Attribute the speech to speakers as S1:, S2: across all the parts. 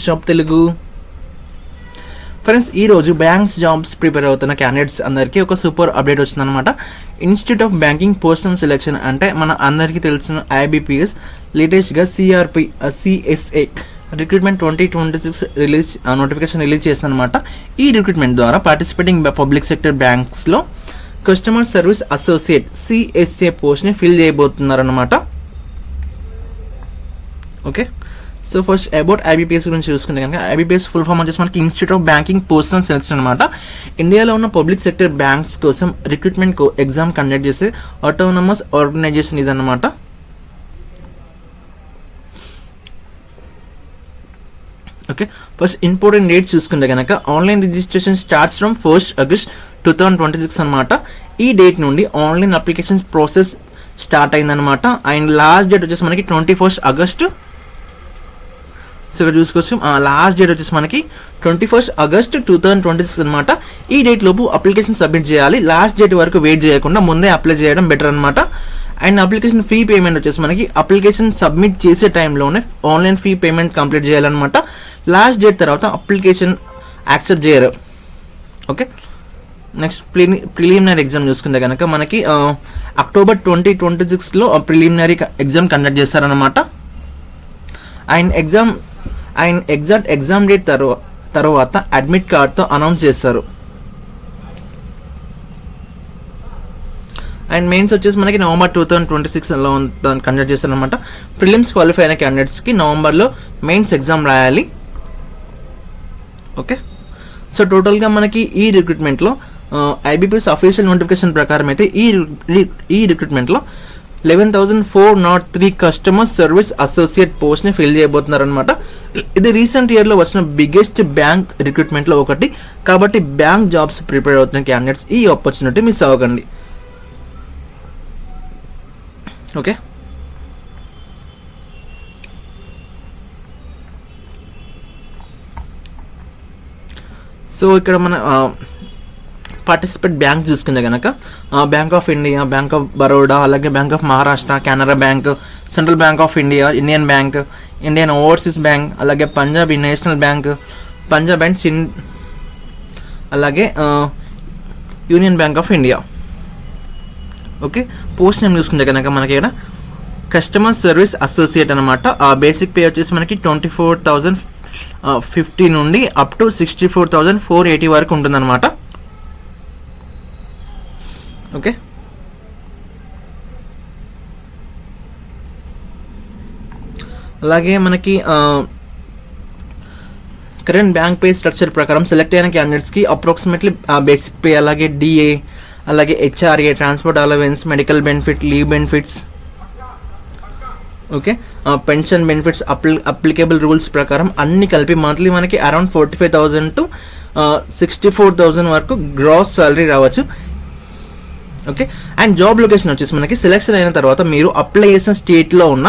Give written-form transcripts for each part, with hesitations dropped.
S1: Shop Telugu friends, ఈ రోజు banks jobs prepare అవుతున్న క్యాండిడేట్స్ అందరికీ ఒక సూపర్ అప్డేట్ వచ్చిందనమాట. Institute of banking personnel selection అంటే మన అందరికీ తెలిసిన IBPS లేటెస్ట్ గా CSA రిక్రూట్మెంట్ 2026 నోటిఫికేషన్ రిలీజ్ చేసిందనమాట. ఈ రిక్రూట్మెంట్ ద్వారా పార్టిసిపేటింగ్ పబ్లిక్ సెక్టర్ బ్యాంక్స్ లో customer service associate CSA post ని ఫిల్ చేయబోతున్నారన్నమాట. Okay, so first about IBPS గురించి చూసుకుంటే కనుక IBPS ఫుల్ ఫామ్ వచ్చేసి మనకి institute of banking personnel selection అనమాట. ఇండియాలో ఉన్న పబ్లిక్ సెక్టర్ బ్యాంక్స్ కోసం రిక్రూట్మెంట్ ఎగ్జామ్ కండక్ట్ చేసే ఆటోనమస్ ఆర్గనైజేషన్ ఇదన్నమాట. ఓకే, ఫస్ట్ ఇంపార్టెంట్ డేట్ చూసుకుంటే కనుక online registration starts from 1st August 2026 అనమాట. ఈ డేట్ నుండి ఆన్లైన్ అప్లికేషన్స్ ప్రాసెస్ స్టార్ట్ అయిందనమాట. అండ్ లాస్ట్ డేట్ వచ్చేసి మనకి 21st August. సో ఇక్కడ చూసుకోవచ్చు, లాస్ట్ డేట్ వచ్చేసి మనకి 21st August 2026 అనమాట. ఈ డేట్ లోపు అప్లికేషన్ సబ్మిట్ చేయాలి. లాస్ట్ డేట్ వరకు వెయిట్ చేయకుండా ముందే అప్లై చేయడం బెటర్ అనమాట. అండ్ అప్లికేషన్ ఫీ పేమెంట్ వచ్చేసి మనకి అప్లికేషన్ సబ్మిట్ చేసే టైంలోనే ఆన్లైన్ ఫీ పేమెంట్ కంప్లీట్ చేయాలన్నమాట. లాస్ట్ డేట్ తర్వాత అప్లికేషన్ యాక్సెప్ట్ చేయరు. ఓకే, నెక్స్ట్ ప్రిలిమినరీ ఎగ్జామ్ చూసుకుంటే కనుక మనకి October 2026 లో ప్రిలిమినరీ ఎగ్జామ్ కండక్ట్ చేస్తారనమాట. అండ్ ఎగ్జాక్ట్ ఎగ్జామ్ డేట్ తర్వాత అడ్మిట్ కార్డ్తో అనౌన్స్ చేస్తారు. అండ్ మెయిన్స్ వచ్చేసి మనకి November 2026లో కండక్ట్ చేస్తారనమాట. ప్రిలిమ్స్ క్వాలిఫై అయిన క్యాండిడేట్స్కి నవంబర్లో మెయిన్స్ ఎగ్జామ్ రాయాలి. ఓకే, సో టోటల్గా మనకి ఈ రిక్రూట్మెంట్లో IBPS అఫీషియల్ నోటిఫికేషన్ ప్రకారం అయితే ఈ రిక్రూట్మెంట్లో 11,403 కస్టమర్ సర్వీస్ అసోసియేట్ పోస్ట్ ని ఫిల్ చేయబోతున్నారు అనమాట. ఇది రీసెంట్ ఇయర్ లో వచ్చిన బిగ్గెస్ట్ బ్యాంక్ రిక్రూట్మెంట్ లో ఒకటి. కాబట్టి బ్యాంక్ జాబ్స్ ప్రిపేర్ అవుతున్న క్యాండిడేట్స్ ఈ ఆపర్చునిటీ మిస్ అవ్వకండి. ఓకే, సో ఇక్కడ మన పార్టిసిపేట్ బ్యాంక్ చూసుకుంటే కనుక bank of India, bank of Baroda, అలాగే bank of Maharashtra, Canara bank, central bank of India, Indian bank, Indian overseas bank, అలాగే Punjab national bank, Punjab and అలాగే union bank of India. Okay, post name చూసుకుంటే కనుక మనకి ఇక్కడ కస్టమర్ సర్వీస్ అసోసియేట్ అనమాట. బేసిక్ పే వచ్చేసి మనకి 24,050 నుండి అప్ టు 64,480 వరకు ఉంటుందన్నమాట. ఓకే, అలాగే మనకి కరెంట్ బ్యాంక్ పే స్ట్రక్చర్ ప్రకారం సెలెక్ట్ అయిన క్యాండిడేట్స్ కి అప్రాక్సిమేట్లీ బేసిక్ పే, అలాగే DA, అలాగే HRA, transport allowance, medical benefit, leave benefits, okay, pension benefits, applicable rules ప్రకారం అన్ని కలిపి మంత్లీ మనకి అరౌండ్ 45,000 to 64,000 వరకు గ్రాస్ సాలరీ రావచ్చు. ఓకే, అండ్ జాబ్ లొకేషన్ వచ్చేసి మనకి సెలెక్షన్ అయిన తర్వాత మీరు అప్లై చేసిన స్టేట్ లో ఉన్న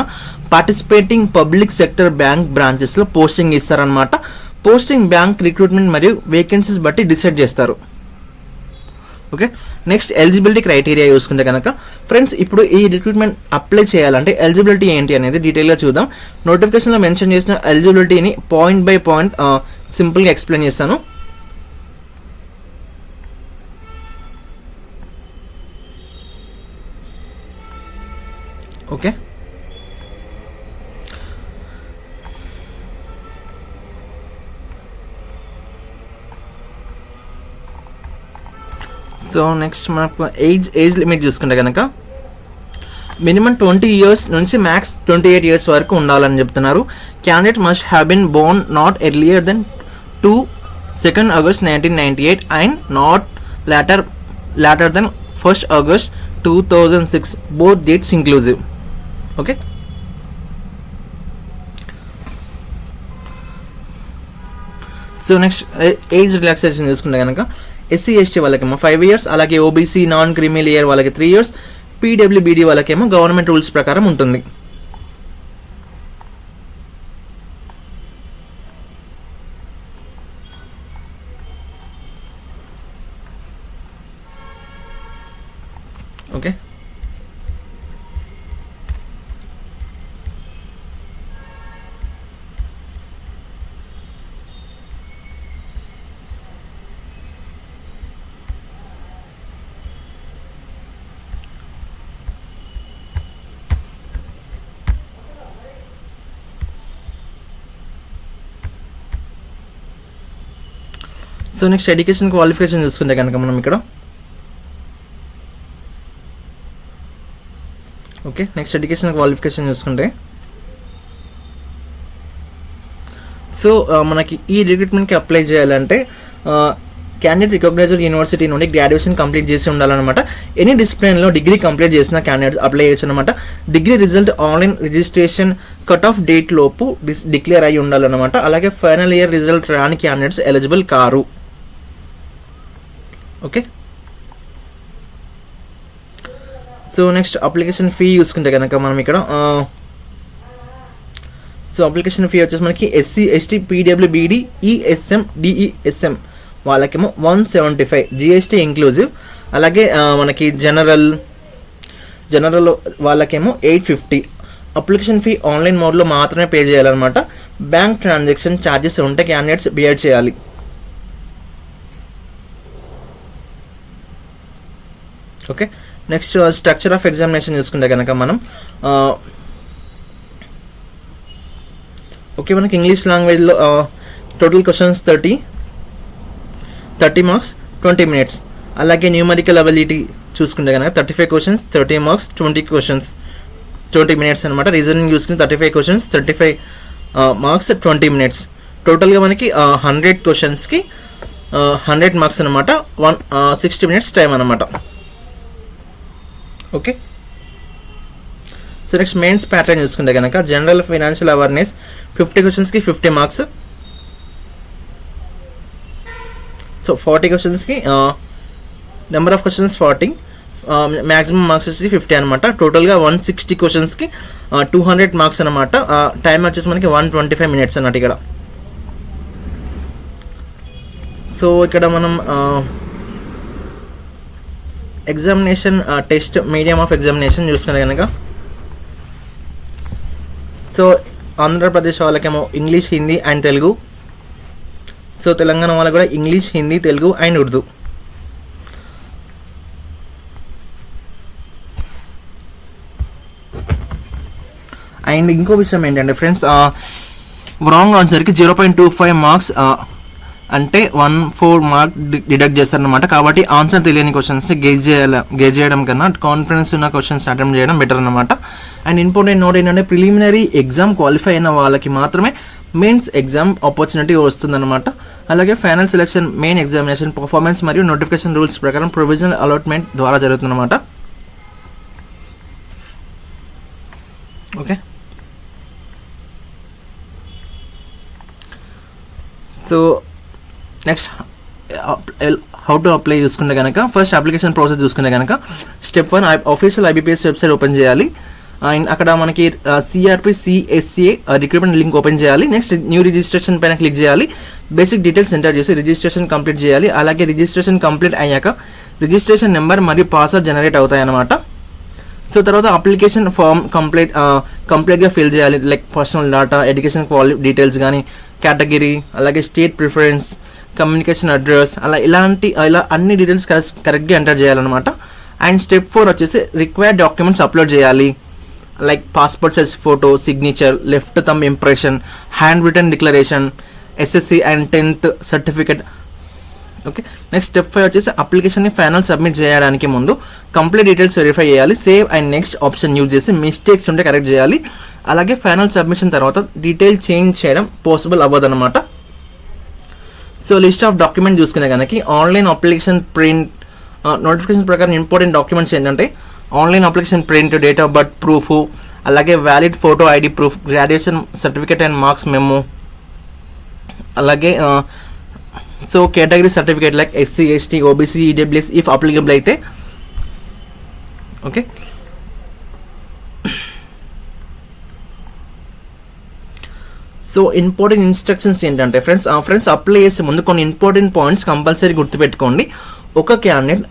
S1: participating public sector bank branches లో పోస్టింగ్ ఇస్తారనమాట. పోస్టింగ్ బ్యాంక్ రిక్రూట్మెంట్ మరియు వేకెన్సీస్ బట్టి డిసైడ్ చేస్తారు. ఓకే, నెక్స్ట్ ఎలిజిబిలిటీ క్రైటీరియా చూసుకుంటే కనుక ఫ్రెండ్స్, ఇప్పుడు ఈ రిక్రూట్మెంట్ అప్లై చేయాలంటే ఎలిజిబిలిటీ ఏంటి అనేది డీటెయిల్ గా చూద్దాం. నోటిఫికేషన్ లో మెన్షన్ చేసిన ఎలిజిబిలిటీని పాయింట్ బై పాయింట్ సింపుల్ గా ఎక్స్ప్లెయిన్ చేస్తాను. ఓకే, సో నెక్స్ట్ మనకు ఏజ్ లిమిట్ చూసుకుంటే కనుక మినిమం 20 years నుంచి మ్యాక్స్ 28 years వరకు ఉండాలని చెప్తున్నారు. Candidate must have been born not earlier then 2nd August 1998 and not later than 1st August 2006, both dates inclusive. Okay, so next age relaxation చూసుకుంటే కనుక SC/ST వాళ్ళకేమో 5 years, అలాగే OBC నాన్ క్రీమీ లేయర్ వాళ్ళకి 3 years, PWBD వాళ్ళకేమో government rules ప్రకారం ఉంటుంది. Okay, so next education qualification చూసుకుంటే కనుక మనం ఇక్కడ ఓకే నెక్స్ట్ ఎడ్యుకేషన్ క్వాలిఫికేషన్ చూసుకుంటే సో మనకి ఈ రిక్రూట్మెంట్కి అప్లై చేయాలంటే క్యాండిడేట్ రికగ్నైజ్డ్ యూనివర్సిటీ నుండి గ్రాడ్యుయేషన్ కంప్లీట్ చేసి ఉండాలన్నమాట. ఎనీ డిసిప్లిన్లో డిగ్రీ కంప్లీట్ చేసిన క్యాండిడేట్ అప్లై చేయొచ్చు అనమాట. Degree result online registration cut off date లోపు డిక్లేర్ అయ్యి ఉండాలన్నమాట. అలాగే ఫైనల్ ఇయర్ రిజల్ట్ రాని candidates eligible car. Okay, so next application fee చూసుకుంటే కనుక మనం ఇక్కడ సో అప్లికేషన్ ఫీ వచ్చేసి మనకి ఎస్సీ ఎస్టీ పీడబ్ల్యూబీడీ ఈఎస్ఎం డిఈఎస్ఎం వాళ్ళకేమో 175 జిఎస్టీ ఇంక్లూజివ్. అలాగే మనకి జనరల్ వాళ్ళకేమో 850. అప్లికేషన్ ఫీ ఆన్లైన్ మోడ్లో మాత్రమే పే చేయాలన్నమాట. బ్యాంక్ ట్రాన్సాక్షన్ ఛార్జెస్ ఉంటే క్యాండిడేట్స్ బియర్ చేయాలి. Okay, next structure of examination చూసుకుంటే కనుక మనం ఓకే మనకి ఇంగ్లీష్ లాంగ్వేజ్లో టోటల్ క్వశ్చన్స్ 30 మార్క్స్ 20 మినిట్స్. అలాగే న్యూమరికల్ అబిలిటీ చూసుకుంటే కనుక 35 క్వశ్చన్స్ 30 మార్క్స్ 20 క్వశ్చన్స్ 20 మినిట్స్ అనమాట. రీజనింగ్ చూసుకుని 35 క్వశ్చన్స్ 35 మార్క్స్ 20 మినిట్స్. టోటల్గా మనకి 100 క్వశ్చన్స్కి 100 మార్క్స్ అనమాట. 60 మినిట్స్ టైం అనమాట. Okay, so next mains pattern చూసుకుంటే కనుక జనరల్ ఫైనాన్షియల్ అవేర్నెస్ 50 క్వశ్చన్స్కి 50 మార్క్స్. సో 40 క్వశ్చన్స్కి number of questions 40, maximum marks వచ్చి 50 అనమాట. టోటల్గా 160 క్వశ్చన్స్కి 200 మార్క్స్ అనమాట. టైం వచ్చేసి మనకి 125 మినిట్స్ అన్నట్టు ఇక్కడ. సో ఇక్కడ మనం examination test medium of examination చూసుకునే కనుక సో ఆంధ్రప్రదేశ్ వాళ్ళకేమో English, Hindi and Telugu. So Telangana వాళ్ళకి కూడా English, Hindi, Telugu and Urdu. And ఇంకో విషయం ఏంటంటే ఫ్రెండ్స్, రాంగ్ ఆన్సర్కి 0.25 మార్క్స్ అంటే 1/4 మార్క్ డిడక్ట్ చేస్తారనమాట. కాబట్టి ఆన్సర్ తెలియని క్వశ్చన్స్ని గేజ్ చేయడం కన్నా కాన్ఫిడెన్స్ ఉన్న క్వశ్చన్స్ అటెంప్ట్ చేయడం బెటర్ అనమాట. అండ్ ఇంపార్టెంట్ నోట్ ఏంటంటే ప్రిలిమినరీ ఎగ్జామ్ క్వాలిఫై అయిన వాళ్ళకి మాత్రమే మెయిన్స్ ఎగ్జామ్ ఆపర్చునిటీ వస్తుందన్నమాట. అలాగే final selection main examination performance మరియు నోటిఫికేషన్ రూల్స్ ప్రకారం ప్రొవిజనల్ అలాట్మెంట్ ద్వారా జరుగుతుందన్నమాట. Okay, so next how to apply చూసుకుంటే కనుక ఫస్ట్ అప్లికేషన్ ప్రాసెస్ చూసుకుంటే కనుక step 1 official IBPS website open చేయాలి. అండ్ అక్కడ మనకి సిఆర్పి సిఎస్సిఏ రిక్రూట్మెంట్ లింక్ ఓపెన్ చేయాలి. నెక్స్ట్ న్యూ రిజిస్ట్రేషన్ పైన క్లిక్ చేయాలి. బేసిక్ డీటెయిల్స్ ఎంటర్ చేసి రిజిస్ట్రేషన్ కంప్లీట్ చేయాలి. అలాగే రిజిస్ట్రేషన్ కంప్లీట్ అయ్యాక రిజిస్ట్రేషన్ నెంబర్ మరియు పాస్వర్డ్ జనరేట్ అవుతాయి అన్నమాట. సో తర్వాత అప్లికేషన్ ఫామ్ కంప్లీట్గా ఫిల్ చేయాలి. Like personal data, education details కానీ, కేటగిరీ, అలాగే స్టేట్ ప్రిఫరెన్స్, కమ్యూనికేషన్ అడ్రస్, ఇలా అన్ని డీటెయిల్స్ కరెక్ట్గా ఎంటర్ చేయాలన్నమాట. అండ్ స్టెప్ 4 వచ్చేసి రిక్వైర్డ్ డాక్యుమెంట్స్ అప్లోడ్ చేయాలి. Like passport size photo, signature, left thumb impression, hand written declaration, SSC and 10th certificate. Okay, next step 5 వచ్చేసి అప్లికేషన్ని ఫైనల్ సబ్మిట్ చేయడానికి ముందు కంప్లీట్ డీటెయిల్స్ వెరిఫై చేయాలి. Save and next option use చేసి mistakes ఉంటే correct చేయాలి. అలాగే ఫైనల్ సబ్మిషన్ తర్వాత డీటెయిల్ చేంజ్ చేయడం పాసిబుల్ అవ్వదు అనమాట. సో లిస్ట్ ఆఫ్ డాక్యుమెంట్ చూసుకునే కనుక ఆన్లైన్ అప్లికేషన్ ప్రింట్, నోటిఫికేషన్ ప్రకారం ఇంపార్టెంట్ డాక్యుమెంట్స్ ఏంటంటే online application print, date of birth proof, అలాగే valid photo ID proof, graduation certificate and marks memo, అలాగే so category certificate like SC, ST, OBC, EWS if applicable అయితే. Okay, so important instructions ఏంటంటే friends apply చేసే ముందు కొన్ని important points compulsory గుర్తుపెట్టుకోండి. ఒక candidate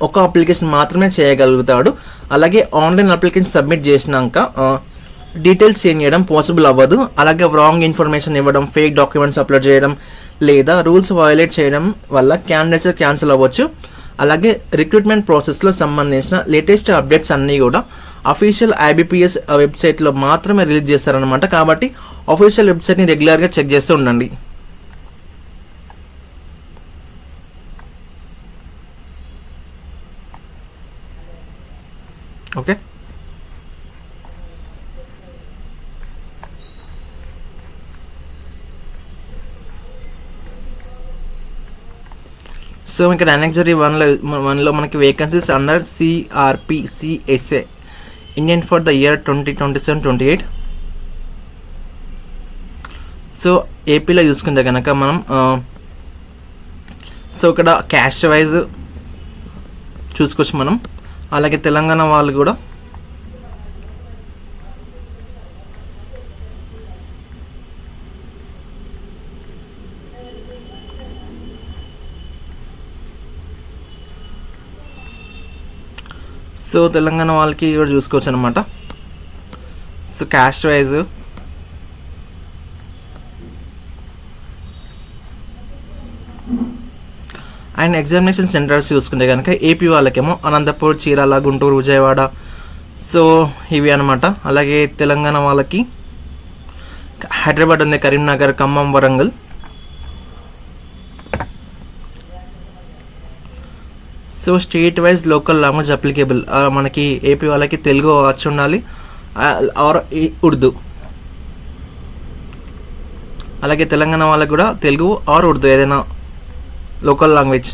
S1: ఒక అప్లికేషన్ మాత్రమే చేయగలుగుతాడు. అలాగే ఆన్లైన్ అప్లికేషన్ సబ్మిట్ చేసినాక డీటెయిల్స్ చేంజ్ చేయడం పాసిబుల్ అవ్వదు. అలాగే రాంగ్ ఇన్ఫర్మేషన్ ఇవ్వడం, ఫేక్ డాక్యుమెంట్స్ అప్లోడ్ చేయడం లేదా రూల్స్ వయోలేట్ చేయడం వల్ల క్యాండిడేట్స్ క్యాన్సిల్ అవ్వచ్చు. అలాగే రిక్రూట్మెంట్ ప్రాసెస్లో సంబంధించిన లేటెస్ట్ అప్డేట్స్ అన్నీ కూడా అఫీషియల్ ఐబీపీఎస్ వెబ్సైట్లో మాత్రమే రిలీజ్ చేస్తారనమాట. కాబట్టి అఫీషియల్ వెబ్సైట్ని రెగ్యులర్గా చెక్ చేస్తూ ఉండండి. సో ఇక్కడ అనెక్సరీ వన్లో మనకి vacancies under CRPCSA Indian for the year 2027-28. So ఏపీలో చూసుకుంటే కనుక మనం సో ఇక్కడ క్యాస్ట్ వైజ్ చూసుకోవచ్చు మనం. అలాగే తెలంగాణ వాళ్ళు కూడా సో తెలంగాణ వాళ్ళకి కూడా చూసుకోవచ్చు అనమాట. So caste wise and examination centres చూసుకుంటే కనుక ఏపీ వాళ్ళకేమో అనంతపూర్, చీరాల, గుంటూరు, విజయవాడ, సో ఇవి అనమాట. అలాగే తెలంగాణ వాళ్ళకి హైదరాబాద్ ఉంది, Karimnagar, Khammam, Warangal. So state wise local language applicable మనకి ఏపీ వాళ్ళకి తెలుగు వచ్చి ఉండాలి ఆర్ ఉర్దూ. అలాగే తెలంగాణ వాళ్ళకి కూడా తెలుగు ఆర్ ఉర్దూ ఏదైనా local language.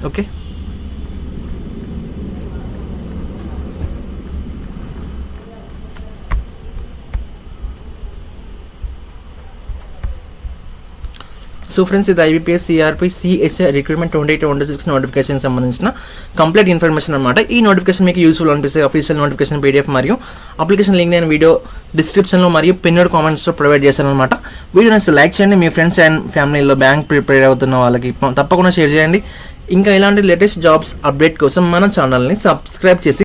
S1: Okay, so friends ఇది IBPS CRPCSA రిక్రూట్మెంట్ 28-26 నోటిఫికేషన్ సంబంధించిన కంప్లీట్ ఇన్ఫర్మేషన్ అనమాట. ఈ నోటిఫికేషన్ మీకు యూస్ఫుల్ అనిపిస్తే అఫీషియల్ నోటిఫికేషన్ PDF మరియు అప్లికేషన్ లింక్ నేను వీడియో డిస్క్రిప్షన్లో మరియు పిన్నెడ్ కామెంట్స్లో ప్రొవైడ్ చేశాను అనమాట. వీడియోని లైక్ చేయండి, మీ ఫ్రెండ్స్ అండ్ ఫ్యామిలీలో బ్యాంక్ ప్రిపేర్ అవుతున్న వాళ్ళకి తప్పకుండా షేర్ చేయండి. ఇంకా ఇలాంటి లేటెస్ట్ జాబ్స్ అప్డేట్ కోసం మన ఛానల్ని సబ్స్క్రైబ్ చేసి